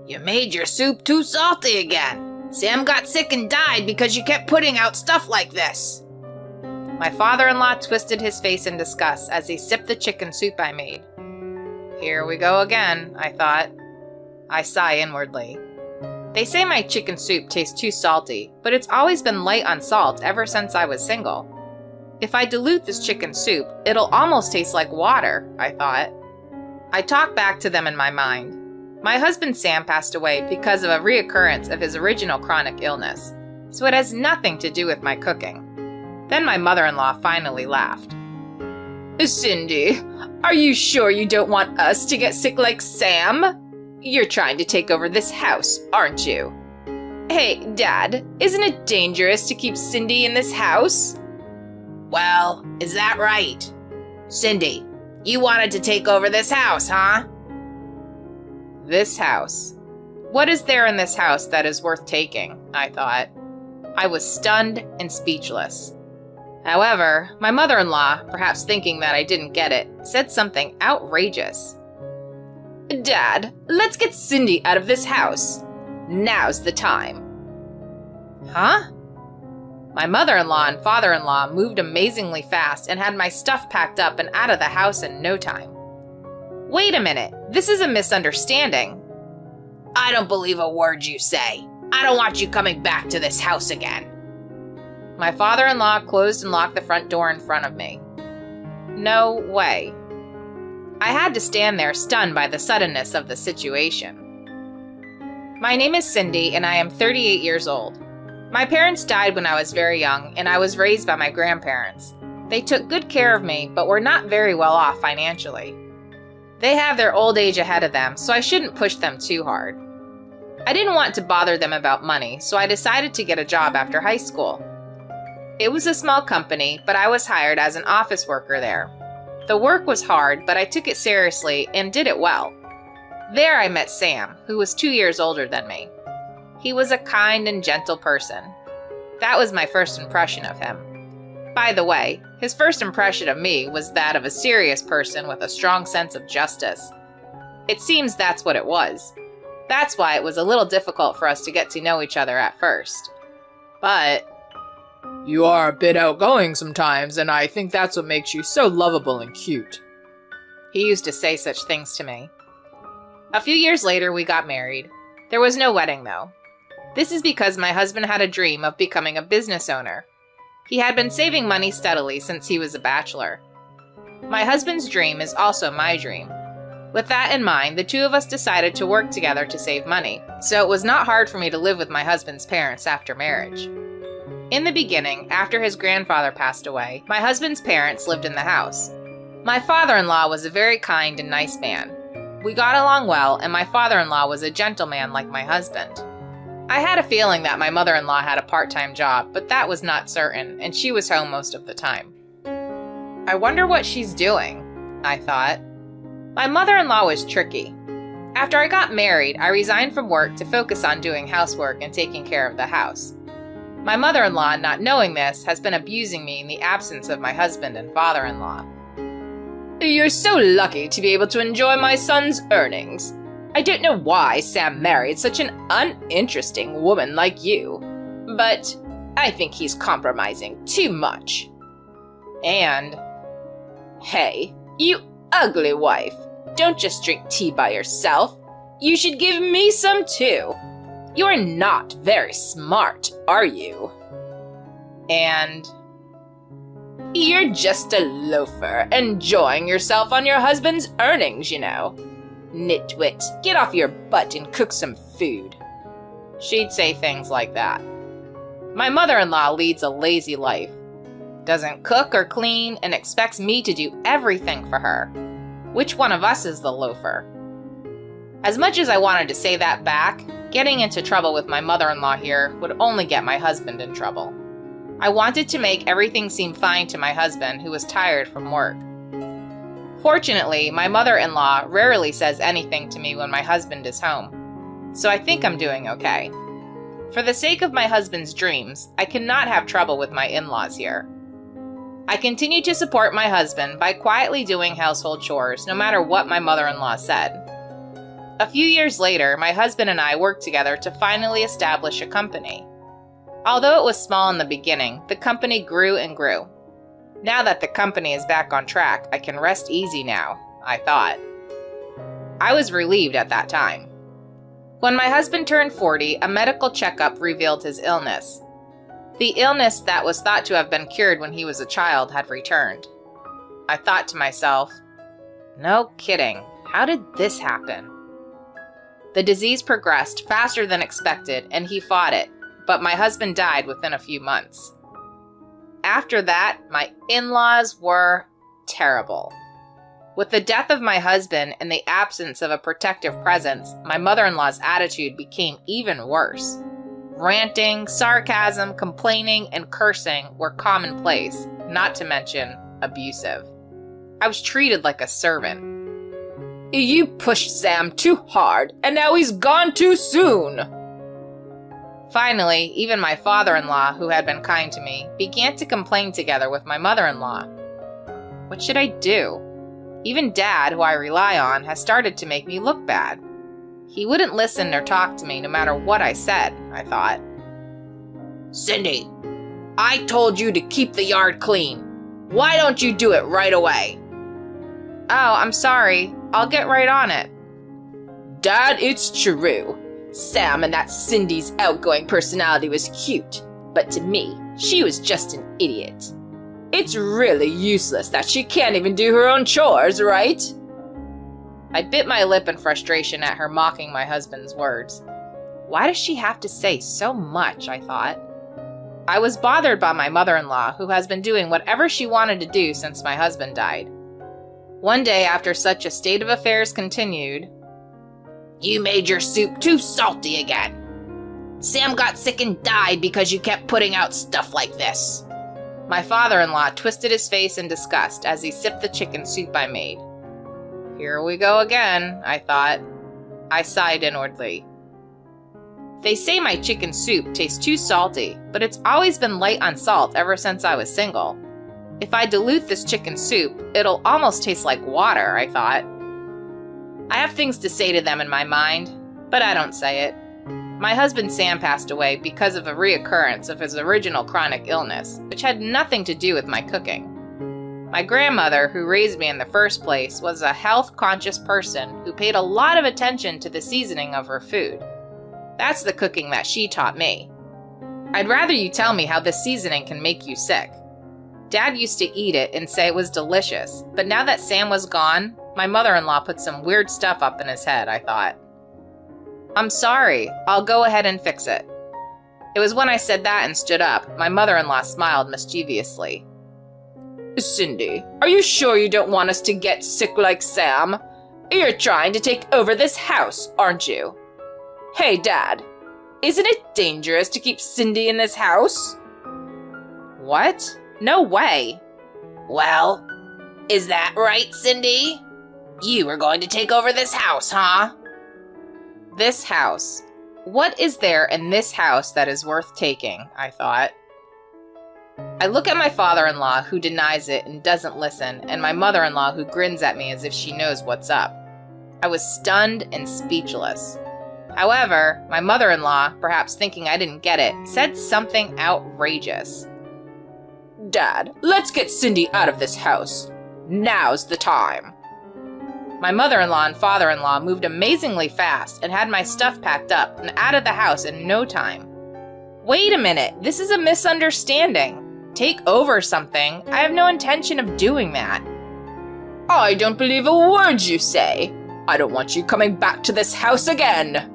You made your soup too salty again. Sam got sick and died because you kept putting out stuff like this. My father-in-law twisted his face in disgust as he sipped the chicken soup I made. Here we go again, I thought. I sigh inwardly. They say my chicken soup tastes too salty, but it's always been light on salt ever since I was single. If I dilute this chicken soup, it'll almost taste like water, I thought. I talked back to them in my mind. My husband Sam passed away because of a reoccurrence of his original chronic illness, so it has nothing to do with my cooking. Then my mother-in-law finally laughed. Cindy, are you sure you don't want us to get sick like Sam? You're trying to take over this house, aren't you? Hey, Dad, isn't it dangerous to keep Cindy in this house? Well, is that right? Cindy, you wanted to take over this house, huh? This house. What is there in this house that is worth taking? I thought. I was stunned and speechless. However, my mother-in-law, perhaps thinking that I didn't get it, said something outrageous. Dad, let's get Cindy out of this house. Now's the time. Huh? My mother-in-law and father-in-law moved amazingly fast and had my stuff packed up and out of the house in no time. Wait a minute, this is a misunderstanding. I don't believe a word you say. I don't want you coming back to this house again. My father-in-law closed and locked the front door in front of me. No way. I had to stand there stunned by the suddenness of the situation. My name is Cindy and I am 38 years old. My parents died when I was very young and I was raised by my grandparents. They took good care of me but were not very well off financially. They have their old age ahead of them, so I shouldn't push them too hard. I didn't want to bother them about money, so I decided to get a job after high school. It was a small company, but I was hired as an office worker there. The work was hard, but I took it seriously and did it well. There I met Sam, who was 2 years older than me. He was a kind and gentle person. That was my first impression of him. By the way, his first impression of me was that of a serious person with a strong sense of justice. It seems that's what it was. That's why it was a little difficult for us to get to know each other at first. But you are a bit outgoing sometimes, and I think that's what makes you so lovable and cute. He used to say such things to me. A few years later, we got married. There was no wedding, though. This is because my husband had a dream of becoming a business owner. He had been saving money steadily since he was a bachelor. My husband's dream is also my dream. With that in mind, the two of us decided to work together to save money, so it was not hard for me to live with my husband's parents after marriage. In the beginning, after his grandfather passed away, my husband's parents lived in the house. My father-in-law was a very kind and nice man. We got along well, and my father-in-law was a gentleman like my husband. I had a feeling that my mother-in-law had a part-time job, but that was not certain, and she was home most of the time. I wonder what she's doing, I thought. My mother-in-law was tricky. After I got married, I resigned from work to focus on doing housework and taking care of the house. My mother-in-law, not knowing this, has been abusing me in the absence of my husband and father-in-law. You're so lucky to be able to enjoy my son's earnings. I don't know why Sam married such an uninteresting woman like you, but I think he's compromising too much. And, hey, you ugly wife, don't just drink tea by yourself. You should give me some too. You're not very smart, are you? And you're just a loafer, enjoying yourself on your husband's earnings, you know. Nitwit, get off your butt and cook some food. She'd say things like that. My mother-in-law leads a lazy life. Doesn't cook or clean and expects me to do everything for her. Which one of us is the loafer? As much as I wanted to say that back, getting into trouble with my mother-in-law here would only get my husband in trouble. I wanted to make everything seem fine to my husband, who was tired from work. Fortunately, my mother-in-law rarely says anything to me when my husband is home, so I think I'm doing okay. For the sake of my husband's dreams, I cannot have trouble with my in-laws here. I continue to support my husband by quietly doing household chores no matter what my mother-in-law said. A few years later, my husband and I worked together to finally establish a company. Although it was small in the beginning, the company grew and grew. Now that the company is back on track, I can rest easy now, I thought. I was relieved at that time. When my husband turned 40, a medical checkup revealed his illness. The illness that was thought to have been cured when he was a child had returned. I thought to myself, no kidding, how did this happen? The disease progressed faster than expected, and he fought it, but my husband died within a few months. After that, my in-laws were terrible. With the death of my husband and the absence of a protective presence, my mother-in-law's attitude became even worse. Ranting, sarcasm, complaining, and cursing were commonplace, not to mention abusive. I was treated like a servant. You pushed Sam too hard, and now he's gone too soon. Finally, even my father-in-law, who had been kind to me, began to complain together with my mother-in-law. What should I do? Even Dad, who I rely on, has started to make me look bad. He wouldn't listen or talk to me no matter what I said, I thought. Cindy, I told you to keep the yard clean. Why don't you do it right away? Oh, I'm sorry. I'll get right on it. Dad, it's true. Sam and that Cindy's outgoing personality was cute, but to me, she was just an idiot. It's really useless that she can't even do her own chores, right? I bit my lip in frustration at her mocking my husband's words. Why does she have to say so much, I thought. I was bothered by my mother-in-law, who has been doing whatever she wanted to do since my husband died. One day, after such a state of affairs continued, you made your soup too salty again. Sam got sick and died because you kept putting out stuff like this. My father-in-law twisted his face in disgust as he sipped the chicken soup I made. Here we go again, I thought. I sighed inwardly. They say my chicken soup tastes too salty, but it's always been light on salt ever since I was single. If I dilute this chicken soup, it'll almost taste like water, I thought. I have things to say to them in my mind, but I don't say it. My husband Sam passed away because of a reoccurrence of his original chronic illness, which had nothing to do with my cooking. My grandmother, who raised me in the first place, was a health-conscious person who paid a lot of attention to the seasoning of her food. That's the cooking that she taught me. I'd rather you tell me how this seasoning can make you sick. Dad used to eat it and say it was delicious, but now that Sam was gone, my mother-in-law put some weird stuff up in his head, I thought. I'm sorry, I'll go ahead and fix it. It was when I said that and stood up, my mother-in-law smiled mischievously. Cindy, are you sure you don't want us to get sick like Sam? You're trying to take over this house, aren't you? Hey, Dad, isn't it dangerous to keep Cindy in this house? What? No way. Well, is that right, Cindy? You are going to take over this house, huh? This house. What is there in this house that is worth taking, I thought. I look at my father-in-law, who denies it and doesn't listen, and my mother-in-law, who grins at me as if she knows what's up. I was stunned and speechless. However, my mother-in-law, perhaps thinking I didn't get it, said something outrageous. Dad, let's get Cindy out of this house. Now's the time. My mother-in-law and father-in-law moved amazingly fast and had my stuff packed up and out of the house in no time. Wait a minute, this is a misunderstanding. Take over something. I have no intention of doing that. I don't believe a word you say. I don't want you coming back to this house again.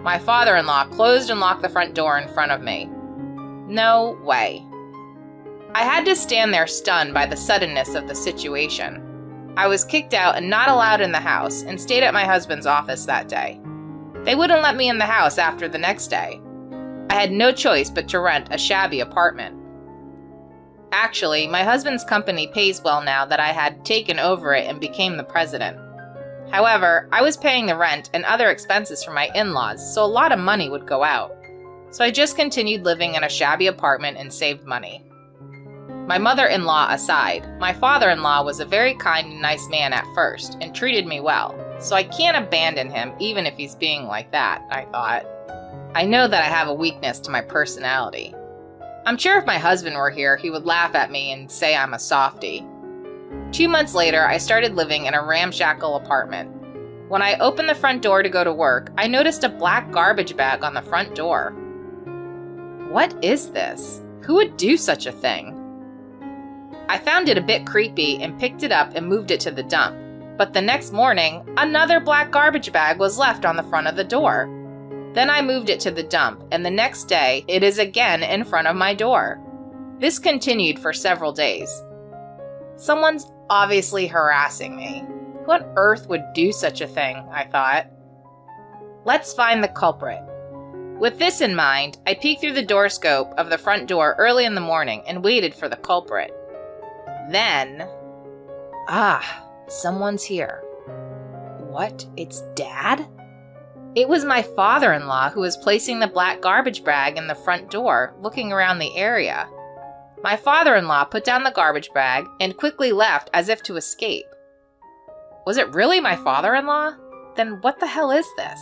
My father-in-law closed and locked the front door in front of me. No way. I had to stand there stunned by the suddenness of the situation. I was kicked out and not allowed in the house and stayed at my husband's office that day. They wouldn't let me in the house after the next day. I had no choice but to rent a shabby apartment. Actually, my husband's company pays well now that I had taken over it and became the president. However, I was paying the rent and other expenses for my in-laws, so a lot of money would go out. So I just continued living in a shabby apartment and saved money. My mother-in-law aside, my father-in-law was a very kind and nice man at first and treated me well. so I can't abandon him even if he's being like that, I thought. I know that I have a weakness to my personality. I'm sure if my husband were here, he would laugh at me and say I'm a softie. 2 months later, I started living in a ramshackle apartment. When I opened the front door to go to work, I noticed a black garbage bag on the front door. What is this? Who would do such a thing? I found it a bit creepy and picked it up and moved it to the dump. But the next morning, another black garbage bag was left on the front of the door. Then I moved it to the dump, and the next day, it is again in front of my door. This continued for several days. Someone's obviously harassing me. Who on earth would do such a thing, I thought. Let's find the culprit. With this in mind, I peeked through the door scope of the front door early in the morning and waited for the culprit. Then... someone's here. What? It's Dad? It was my father-in-law who was placing the black garbage bag in the front door, looking around the area. My father-in-law put down the garbage bag and quickly left as if to escape. Was it really my father-in-law? Then what the hell is this?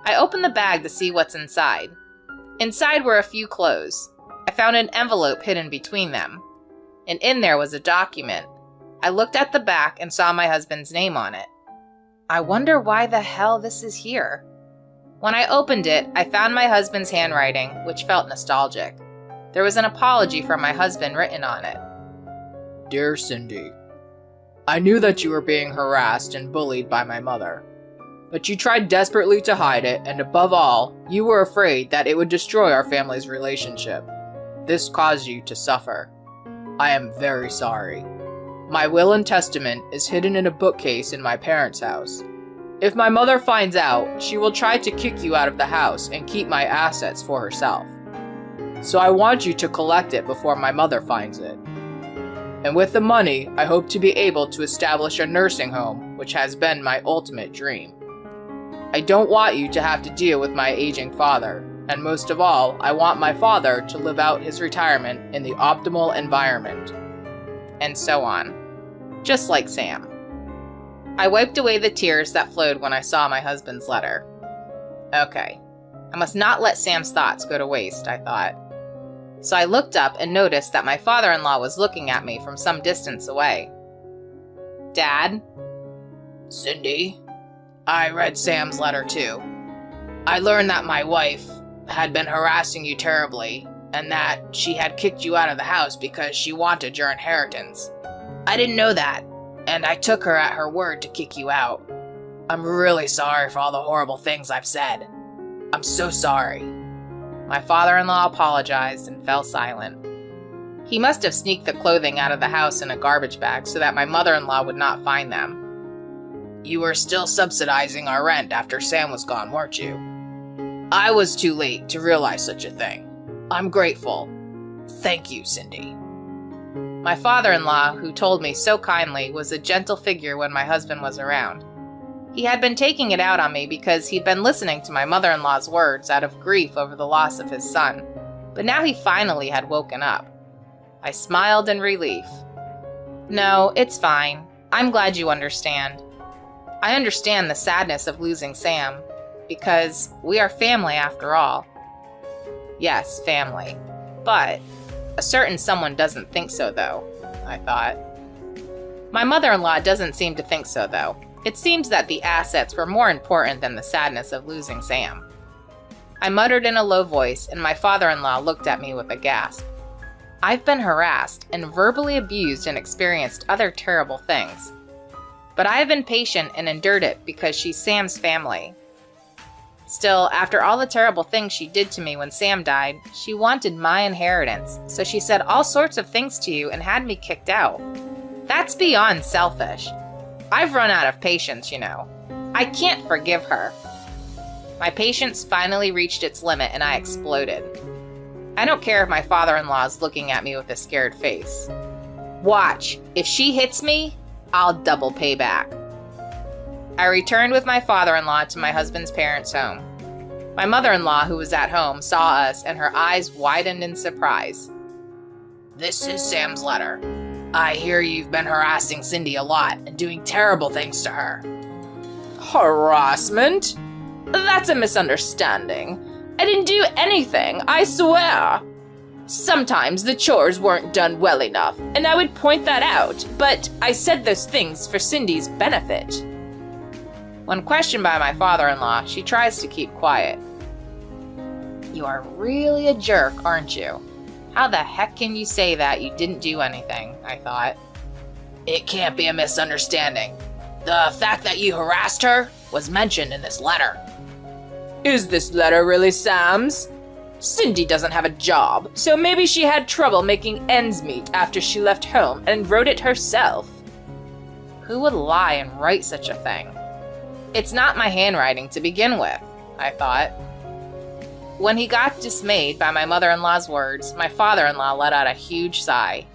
I opened the bag to see what's inside. Inside were a few clothes. I found an envelope hidden between them. And in there was a document. I looked at the back and saw my husband's name on it. I wonder why the hell this is here. When I opened it, I found my husband's handwriting, which felt nostalgic. There was an apology from my husband written on it. Dear Cindy, I knew that you were being harassed and bullied by my mother, but you tried desperately to hide it, and above all, you were afraid that it would destroy our family's relationship. This caused you to suffer. I am very sorry. My will and testament is hidden in a bookcase in my parents' house. If my mother finds out, she will try to kick you out of the house and keep my assets for herself. So I want you to collect it before my mother finds it. And with the money, I hope to be able to establish a nursing home, which has been my ultimate dream. I don't want you to have to deal with my aging father, and most of all, I want my father to live out his retirement in the optimal environment. And so on. Just like Sam. I wiped away the tears that flowed when I saw my husband's letter. Okay, I must not let Sam's thoughts go to waste, I thought. So I looked up and noticed that my father-in-law was looking at me from some distance away. Dad? Cindy, I read Sam's letter too. I learned that my wife had been harassing you terribly, and that she had kicked you out of the house because she wanted your inheritance. I didn't know that, and I took her at her word to kick you out. I'm really sorry for all the horrible things I've said. I'm so sorry. My father-in-law apologized and fell silent. He must have sneaked the clothing out of the house in a garbage bag so that my mother-in-law would not find them. You were still subsidizing our rent after Sam was gone, weren't you? I was too late to realize such a thing. I'm grateful. Thank you, Cindy. My father-in-law, who told me so kindly, was a gentle figure when my husband was around. He had been taking it out on me because he'd been listening to my mother-in-law's words out of grief over the loss of his son, but now he finally had woken up. I smiled in relief. No, it's fine. I'm glad you understand. I understand the sadness of losing Sam, because we are family after all. Yes, family. But a certain someone doesn't think so, though, I thought. My mother-in-law doesn't seem to think so, though. It seems that the assets were more important than the sadness of losing Sam. I muttered in a low voice, and my father-in-law looked at me with a gasp. I've been harassed and verbally abused and experienced other terrible things. But I have been patient and endured it because she's Sam's family. Still, after all the terrible things she did to me when Sam died, she wanted my inheritance, so she said all sorts of things to you and had me kicked out. That's beyond selfish. I've run out of patience, you know. I can't forgive her. My patience finally reached its limit and I exploded. I don't care if my father-in-law is looking at me with a scared face. Watch, if she hits me, I'll double pay back. I returned with my father-in-law to my husband's parents' home. My mother-in-law, who was at home, saw us and her eyes widened in surprise. This is Sam's letter. I hear you've been harassing Cindy a lot and doing terrible things to her. Harassment? That's a misunderstanding. I didn't do anything, I swear. Sometimes the chores weren't done well enough, and I would point that out, but I said those things for Cindy's benefit. When questioned by my father-in-law, she tries to keep quiet. You are really a jerk, aren't you? How the heck can you say that you didn't do anything, I thought. It can't be a misunderstanding. The fact that you harassed her was mentioned in this letter. Is this letter really Sam's? Cindy doesn't have a job, so maybe she had trouble making ends meet after she left home and wrote it herself. Who would lie and write such a thing? It's not my handwriting to begin with, I thought. When he got dismayed by my mother-in-law's words, my father-in-law let out a huge sigh.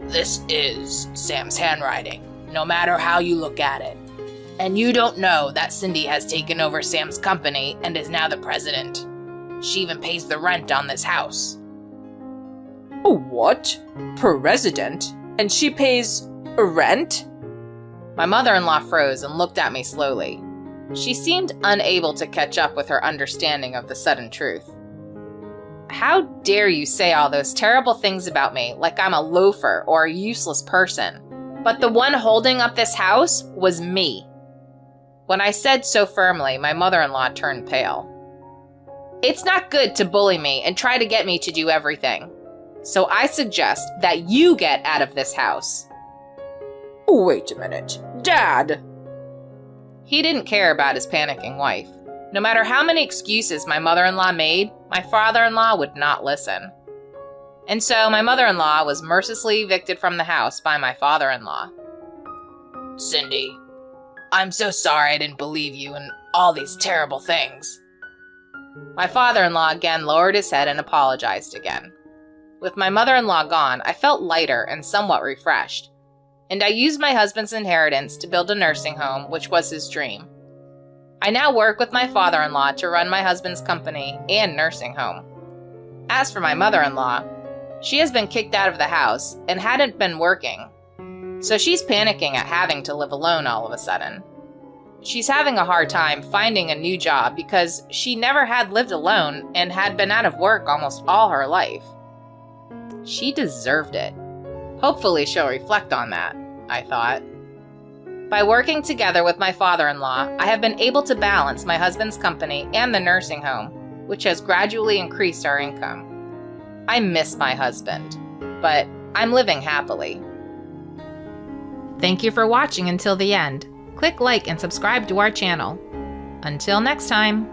This is Sam's handwriting, no matter how you look at it. And you don't know that Cindy has taken over Sam's company and is now the president. She even pays the rent on this house. What? President? And she pays rent? My mother-in-law froze and looked at me slowly. She seemed unable to catch up with her understanding of the sudden truth. How dare you say all those terrible things about me like I'm a loafer or a useless person? But the one holding up this house was me. When I said so firmly, my mother-in-law turned pale. It's not good to bully me and try to get me to do everything. So I suggest that you get out of this house. Wait a minute. Dad! He didn't care about his panicking wife. No matter how many excuses my mother-in-law made, my father-in-law would not listen. And so my mother-in-law was mercilessly evicted from the house by my father-in-law. Cindy, I'm so sorry I didn't believe you and all these terrible things. My father-in-law again lowered his head and apologized again. With my mother-in-law gone, I felt lighter and somewhat refreshed, and I used my husband's inheritance to build a nursing home, which was his dream. I now work with my father-in-law to run my husband's company and nursing home. As for my mother-in-law, she has been kicked out of the house and hadn't been working, so she's panicking at having to live alone all of a sudden. She's having a hard time finding a new job because she never had lived alone and had been out of work almost all her life. She deserved it. Hopefully she'll reflect on that, I thought. By working together with my father-in-law, I have been able to balance my husband's company and the nursing home, which has gradually increased our income. I miss my husband, but I'm living happily. Thank you for watching until the end. Click like and subscribe to our channel. Until next time.